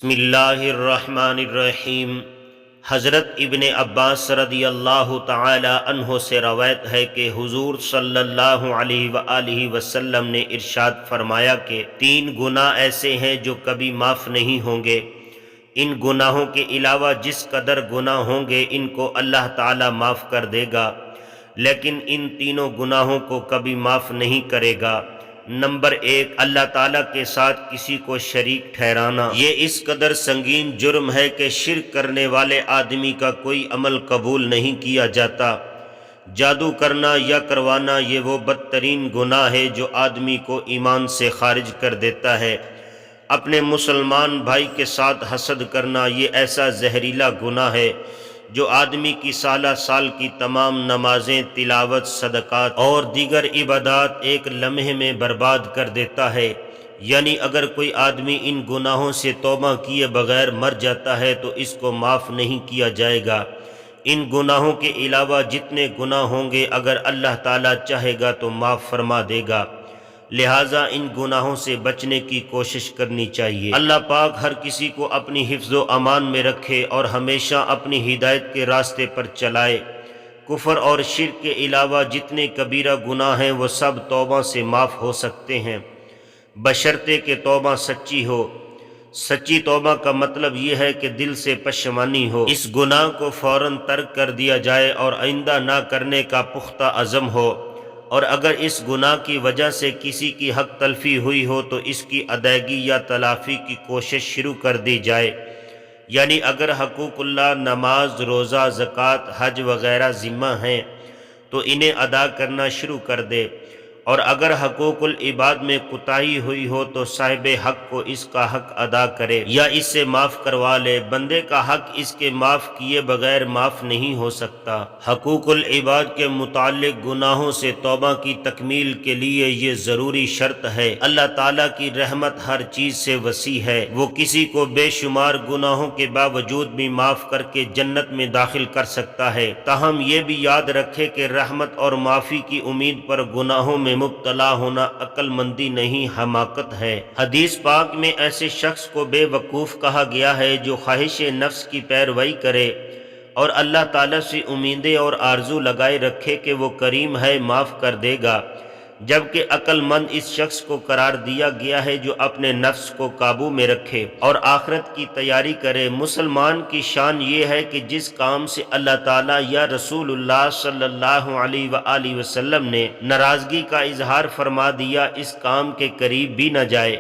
بسم اللہ الرحمن الرحیم۔ حضرت ابن عباس رضی اللہ تعالی عنہ سے روایت ہے کہ حضور صلی اللہ علیہ وآلہ وسلم نے ارشاد فرمایا کہ 3 گناہ ایسے ہیں جو کبھی معاف نہیں ہوں گے۔ ان گناہوں کے علاوہ جس قدر گناہ ہوں گے ان کو اللہ تعالی معاف کر دے گا، لیکن ان تینوں گناہوں کو کبھی معاف نہیں کرے گا۔ نمبر 1، اللہ تعالیٰ کے ساتھ کسی کو شریک ٹھہرانا۔ یہ اس قدر سنگین جرم ہے کہ شرک کرنے والے آدمی کا کوئی عمل قبول نہیں کیا جاتا۔ جادو کرنا یا کروانا یہ وہ بدترین گناہ ہے جو آدمی کو ایمان سے خارج کر دیتا ہے۔ اپنے مسلمان بھائی کے ساتھ حسد کرنا یہ ایسا زہریلا گناہ ہے جو آدمی کی سالہ سال کی تمام نمازیں، تلاوت، صدقات اور دیگر عبادات ایک لمحے میں برباد کر دیتا ہے۔ یعنی اگر کوئی آدمی ان گناہوں سے توبہ کیے بغیر مر جاتا ہے تو اس کو معاف نہیں کیا جائے گا۔ ان گناہوں کے علاوہ جتنے گناہ ہوں گے اگر اللہ تعالیٰ چاہے گا تو معاف فرما دے گا، لہٰذا ان گناہوں سے بچنے کی کوشش کرنی چاہیے۔ اللہ پاک ہر کسی کو اپنی حفظ و امان میں رکھے اور ہمیشہ اپنی ہدایت کے راستے پر چلائے۔ کفر اور شرک کے علاوہ جتنے کبیرہ گناہ ہیں وہ سب توبہ سے معاف ہو سکتے ہیں، بشرطے کہ توبہ سچی ہو۔ سچی توبہ کا مطلب یہ ہے کہ دل سے پشیمانی ہو، اس گناہ کو فوراً ترک کر دیا جائے اور آئندہ نہ کرنے کا پختہ عزم ہو، اور اگر اس گناہ کی وجہ سے کسی کی حق تلفی ہوئی ہو تو اس کی ادائیگی یا تلافی کی کوشش شروع کر دی جائے۔ یعنی اگر حقوق اللہ، نماز، روزہ، زکوٰۃ، حج وغیرہ ذمہ ہیں تو انہیں ادا کرنا شروع کر دے، اور اگر حقوق العباد میں کوتاہی ہوئی ہو تو صاحب حق کو اس کا حق ادا کرے یا اس سے معاف کروا لے۔ بندے کا حق اس کے معاف کیے بغیر معاف نہیں ہو سکتا۔ حقوق العباد کے متعلق گناہوں سے توبہ کی تکمیل کے لیے یہ ضروری شرط ہے۔ اللہ تعالیٰ کی رحمت ہر چیز سے وسیع ہے، وہ کسی کو بے شمار گناہوں کے باوجود بھی معاف کر کے جنت میں داخل کر سکتا ہے۔ تاہم یہ بھی یاد رکھے کہ رحمت اور معافی کی امید پر گناہوں میں مبتلا ہونا عقل مندی نہیں، حماقت ہے۔ حدیث پاک میں ایسے شخص کو بے وقوف کہا گیا ہے جو خواہش نفس کی پیروی کرے اور اللہ تعالیٰ سے امیدیں اور آرزو لگائے رکھے کہ وہ کریم ہے، معاف کر دے گا، جبکہ عقل مند اس شخص کو قرار دیا گیا ہے جو اپنے نفس کو قابو میں رکھے اور آخرت کی تیاری کرے۔ مسلمان کی شان یہ ہے کہ جس کام سے اللہ تعالیٰ یا رسول اللہ صلی اللہ علیہ وآلہ وسلم نے ناراضگی کا اظہار فرما دیا اس کام کے قریب بھی نہ جائے۔